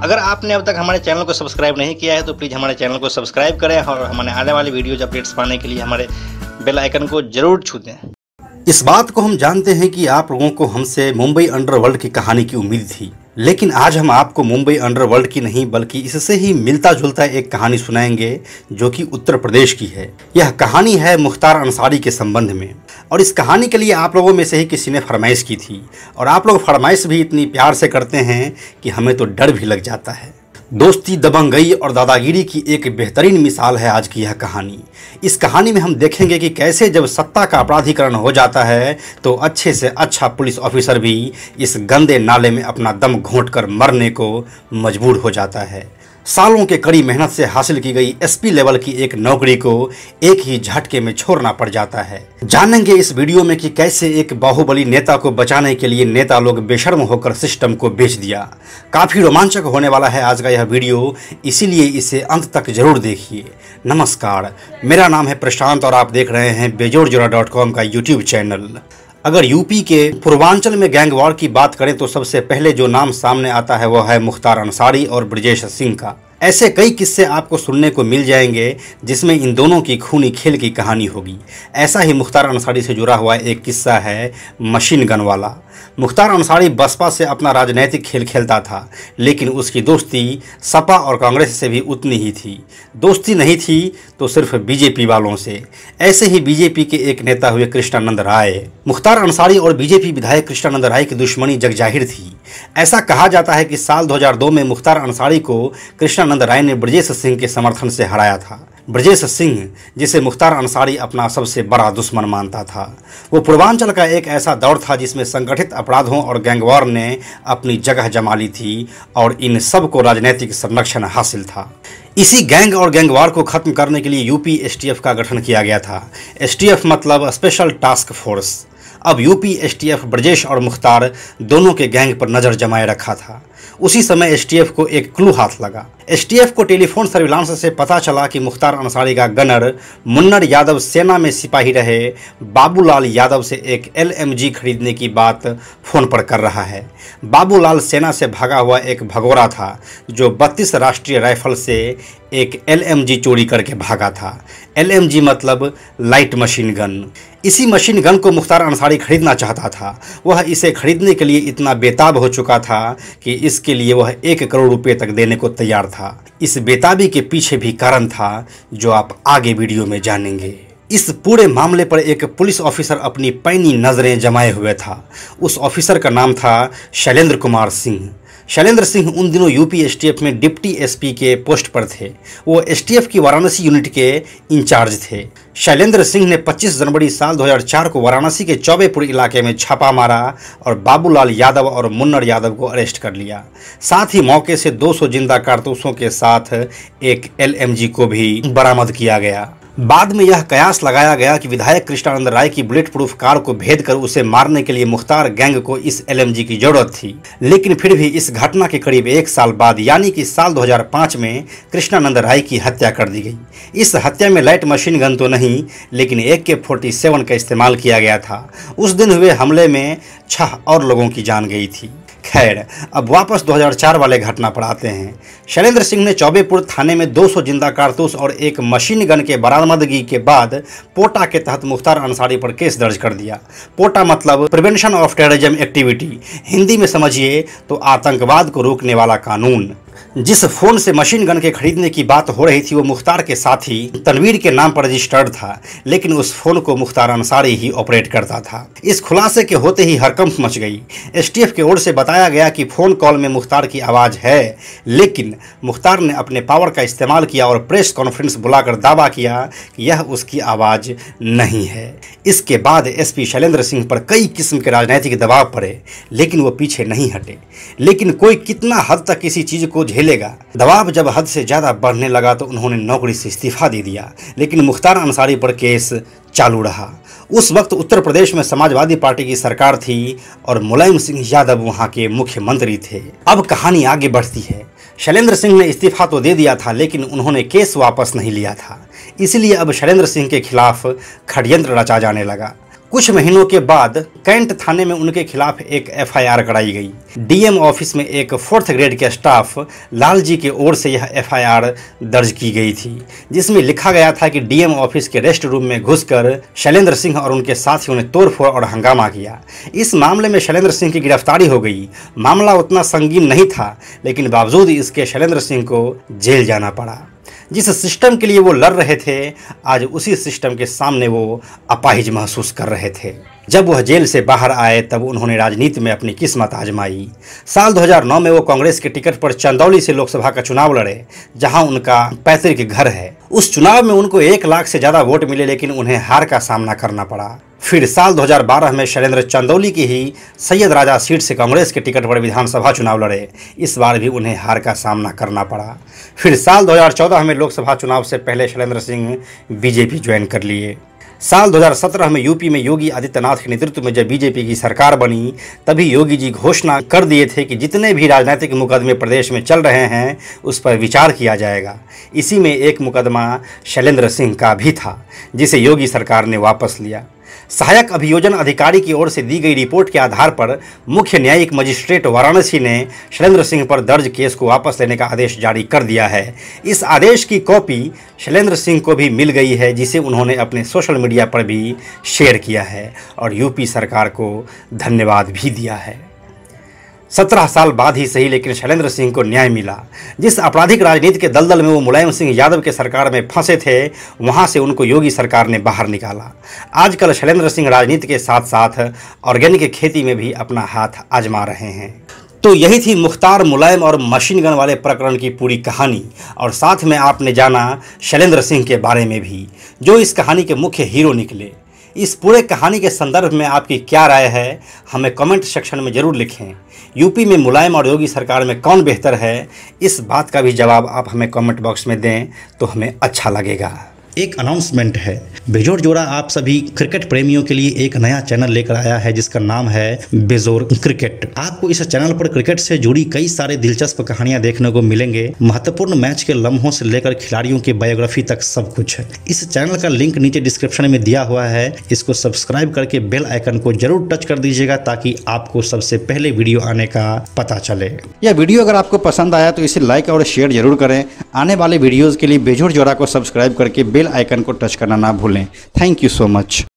अगर आपने अब तक हमारे चैनल को सब्सक्राइब नहीं किया है तो प्लीज़ हमारे चैनल को सब्सक्राइब करें और हमारे आने वाली वीडियोज अपडेट्स पाने के लिए हमारे बेल आइकन को जरूर छू दें। इस बात को हम जानते हैं कि आप लोगों को हमसे मुंबई अंडरवर्ल्ड की कहानी की उम्मीद थी, लेकिन आज हम आपको मुंबई अंडरवर्ल्ड की नहीं बल्कि इससे ही मिलता जुलता एक कहानी सुनाएंगे जो कि उत्तर प्रदेश की है। यह कहानी है मुख्तार अंसारी के संबंध में, और इस कहानी के लिए आप लोगों में से ही किसी ने फरमाइश की थी, और आप लोग फरमाइश भी इतनी प्यार से करते हैं कि हमें तो डर भी लग जाता है। दोस्ती, दबंगई और दादागिरी की एक बेहतरीन मिसाल है आज की यह कहानी। इस कहानी में हम देखेंगे कि कैसे जब सत्ता का अपराधीकरण हो जाता है तो अच्छे से अच्छा पुलिस ऑफिसर भी इस गंदे नाले में अपना दम घोंटकर मरने को मजबूर हो जाता है। सालों के कड़ी मेहनत से हासिल की गई एसपी लेवल की एक नौकरी को एक ही झटके में छोड़ना पड़ जाता है। जानेंगे इस वीडियो में कि कैसे एक बाहुबली नेता को बचाने के लिए नेता लोग बेशर्म होकर सिस्टम को बेच दिया। काफ़ी रोमांचक होने वाला है आज का यह वीडियो, इसीलिए इसे अंत तक जरूर देखिए। नमस्कार, मेरा नाम है प्रशांत और आप देख रहे हैं बेजोड़जोड़ा.com का यूट्यूब चैनल। अगर यूपी के पूर्वांचल में गैंग वॉर की बात करें तो सबसे पहले जो नाम सामने आता है वह है मुख्तार अंसारी और ब्रजेश सिंह का। ऐसे कई किस्से आपको सुनने को मिल जाएंगे जिसमें इन दोनों की खूनी खेल की कहानी होगी। ऐसा ही मुख्तार अंसारी से जुड़ा हुआ एक किस्सा है मशीन गन वाला। मुख्तार अंसारी बसपा से अपना राजनीतिक खेल खेलता था, लेकिन उसकी दोस्ती सपा और कांग्रेस से भी उतनी ही थी। दोस्ती नहीं थी तो सिर्फ बीजेपी वालों से। ऐसे ही बीजेपी के एक नेता हुए कृष्णानंद राय। मुख्तार अंसारी और बीजेपी विधायक कृष्णानंद राय की दुश्मनी जगजाहिर थी। ऐसा कहा जाता है कि साल 2002 में मुख्तार अंसारी को कृष्णानंद राय ने ब्रजेश सिंह के समर्थन से हराया था। ब्रजेश सिंह, जिसे मुख्तार अंसारी अपना सबसे बड़ा दुश्मन मानता था, वो पूर्वांचल का एक ऐसा दौर था जिसमें संगठित अपराधों और गैंगवॉर ने अपनी जगह जमा ली थी और इन सब को राजनीतिक संरक्षण हासिल था। इसी गैंग और गैंगवार को खत्म करने के लिए यूपी एसटीएफ का गठन किया गया था। एसटीएफ मतलब स्पेशल टास्क फोर्स। अब यूपी एसटीएफ ब्रजेश और मुख्तार दोनों के गैंग पर नज़र जमाए रखा था। उसी समय एसटीएफ को एक क्लू हाथ लगा। एसटीएफ को टेलीफोन सर्विलांस से पता चला कि मुख्तार अंसारी का गनर मुन्नर यादव सेना में सिपाही रहे बाबूलाल यादव से एक एलएमजी खरीदने की बात फ़ोन पर कर रहा है। बाबूलाल सेना से भागा हुआ एक भगोरा था जो 32 राष्ट्रीय राइफल से एक एलएमजी चोरी करके भागा था। एलएमजी मतलब लाइट मशीन गन। इसी मशीन गन को मुख्तार अंसारी खरीदना चाहता था। वह इसे खरीदने के लिए इतना बेताब हो चुका था कि इसके लिए वह 1 करोड़ रुपए तक देने को तैयार था। इस बेताबी के पीछे भी कारण था जो आप आगे वीडियो में जानेंगे। इस पूरे मामले पर एक पुलिस ऑफिसर अपनी पैनी नज़रें जमाए हुए था। उस ऑफिसर का नाम था शैलेंद्र कुमार सिंह। शैलेंद्र सिंह उन दिनों यूपी एसटीएफ में डिप्टी एसपी के पोस्ट पर थे। वो एसटीएफ की वाराणसी यूनिट के इंचार्ज थे। शैलेंद्र सिंह ने 25 जनवरी साल 2004 को वाराणसी के चौबेपुर इलाके में छापा मारा और बाबूलाल यादव और मुन्नर यादव को अरेस्ट कर लिया। साथ ही मौके से 200 जिंदा कारतूसों के साथ एक एलएमजी को भी बरामद किया गया। बाद में यह कयास लगाया गया कि विधायक कृष्णानंद राय की बुलेट प्रूफ कार को भेद कर उसे मारने के लिए मुख्तार गैंग को इस एलएमजी की जरूरत थी। लेकिन फिर भी इस घटना के करीब 1 साल बाद यानी कि साल 2005 में कृष्णानंद राय की हत्या कर दी गई। इस हत्या में लाइट मशीन गन तो नहीं, लेकिन AK-47 का इस्तेमाल किया गया था। उस दिन हुए हमले में 6 और लोगों की जान गई थी। खैर, अब वापस 2004 वाले घटना पर आते हैं। शैलेंद्र सिंह ने चौबेपुर थाने में 200 जिंदा कारतूस और एक मशीन गन के बरामदगी के बाद पोटा के तहत मुख्तार अंसारी पर केस दर्ज कर दिया। पोटा मतलब prevention of terrorism activity, Hindi में समझिए तो आतंकवाद को रोकने वाला कानून। जिस फोन से मशीन गन के खरीदने की बात हो रही थी वो मुख्तार के साथी तनवीर के नाम पर रजिस्टर्ड था, लेकिन उस फोन को मुख्तार अंसारी ही ऑपरेट करता था। इस खुलासे के होते ही हड़कंप मच गई। एसटीएफ की ओर से बताया गया कि फोन कॉल में मुख्तार की आवाज़ है, लेकिन मुख्तार ने अपने पावर का इस्तेमाल किया और प्रेस कॉन्फ्रेंस बुलाकर दावा किया कि यह उसकी आवाज़ नहीं है। इसके बाद एसपी शैलेंद्र सिंह पर कई किस्म के राजनीतिक दबाव पड़े, लेकिन वो पीछे नहीं हटे। लेकिन कोई कितना हद तक किसी चीज़ को झेलेगा। दबाव जब हद से ज़्यादा बढ़ने लगा तो उन्होंने नौकरी से इस्तीफा दे दिया, लेकिन मुख्तार अंसारी पर केस चालू रहा। उस वक्त उत्तर प्रदेश में समाजवादी पार्टी की सरकार थी और मुलायम सिंह यादव वहां के मुख्यमंत्री थे। अब कहानी आगे बढ़ती है। शैलेंद्र सिंह ने इस्तीफा तो दे दिया था, लेकिन उन्होंने केस वापस नहीं लिया था। इसलिए अब शैलेंद्र सिंह के खिलाफ षड्यंत्र रचा जाने लगा। कुछ महीनों के बाद कैंट थाने में उनके खिलाफ एक एफआईआर कराई गई। डीएम ऑफिस में एक 4th ग्रेड के स्टाफ लालजी की ओर से यह एफआईआर दर्ज की गई थी, जिसमें लिखा गया था कि डीएम ऑफिस के रेस्ट रूम में घुसकर शैलेंद्र सिंह और उनके साथियों ने तोड़फोड़ और हंगामा किया। इस मामले में शैलेंद्र सिंह की गिरफ्तारी हो गई। मामला उतना संगीन नहीं था, लेकिन बावजूद इसके शैलेंद्र सिंह को जेल जाना पड़ा। जिस सिस्टम के लिए वो लड़ रहे थे, आज उसी सिस्टम के सामने वो अपाहिज महसूस कर रहे थे। जब वह जेल से बाहर आए तब उन्होंने राजनीति में अपनी किस्मत आजमाई। साल 2009 में वो कांग्रेस के टिकट पर चंदौली से लोकसभा का चुनाव लड़े, जहां उनका पैतृक घर है। उस चुनाव में उनको 1 लाख से ज़्यादा वोट मिले, लेकिन उन्हें हार का सामना करना पड़ा। फिर साल 2012 में शैलेंद्र चंदौली की ही सैयद राजा सीट से कांग्रेस के टिकट पर विधानसभा चुनाव लड़े। इस बार भी उन्हें हार का सामना करना पड़ा। फिर साल 2014 में लोकसभा चुनाव से पहले शैलेंद्र सिंह बीजेपी ज्वाइन कर लिए। साल 2017 में यूपी में योगी आदित्यनाथ के नेतृत्व में जब बीजेपी की सरकार बनी, तभी योगी जी घोषणा कर दिए थे कि जितने भी राजनीतिक मुकदमे प्रदेश में चल रहे हैं उस पर विचार किया जाएगा। इसी में एक मुकदमा शैलेंद्र सिंह का भी था, जिसे योगी सरकार ने वापस लिया। सहायक अभियोजन अधिकारी की ओर से दी गई रिपोर्ट के आधार पर मुख्य न्यायिक मजिस्ट्रेट वाराणसी ने शैलेंद्र सिंह पर दर्ज केस को वापस लेने का आदेश जारी कर दिया है। इस आदेश की कॉपी शैलेंद्र सिंह को भी मिल गई है, जिसे उन्होंने अपने सोशल मीडिया पर भी शेयर किया है और यूपी सरकार को धन्यवाद भी दिया है। 17 साल बाद ही सही, लेकिन शैलेंद्र सिंह को न्याय मिला। जिस आपराधिक राजनीति के दलदल में वो मुलायम सिंह यादव के सरकार में फंसे थे, वहां से उनको योगी सरकार ने बाहर निकाला। आजकल शैलेंद्र सिंह राजनीति के साथ साथ ऑर्गेनिक खेती में भी अपना हाथ आजमा रहे हैं। तो यही थी मुख्तार, मुलायम और मशीन गन वाले प्रकरण की पूरी कहानी, और साथ में आपने जाना शैलेंद्र सिंह के बारे में भी, जो इस कहानी के मुख्य हीरो निकले। इस पूरे कहानी के संदर्भ में आपकी क्या राय है, हमें कमेंट सेक्शन में ज़रूर लिखें। यूपी में मुलायम और योगी सरकार में कौन बेहतर है, इस बात का भी जवाब आप हमें कमेंट बॉक्स में दें तो हमें अच्छा लगेगा। एक अनाउंसमेंट है, बेजोड़ जोड़ा आप सभी क्रिकेट प्रेमियों के लिए एक नया चैनल लेकर आया है, जिसका नाम है बेजोड़ क्रिकेट। आपको इस चैनल पर क्रिकेट से जुड़ी कई सारे दिलचस्प कहानियां देखने को मिलेंगे। महत्वपूर्ण मैच के लम्हों से लेकर खिलाड़ियों की बायोग्राफी तक सब कुछ है। इस चैनल का लिंक नीचे डिस्क्रिप्शन में दिया हुआ है। इसको सब्सक्राइब करके बेल आइकन को जरूर टच कर दीजिएगा, ताकि आपको सबसे पहले वीडियो आने का पता चले। यह वीडियो अगर आपको पसंद आया तो इसे लाइक और शेयर जरूर करें। आने वाले वीडियोज़ के लिए बेजोड़ जोड़ा को सब्सक्राइब करके बेल आइकन को टच करना ना भूलें। Thank you so much.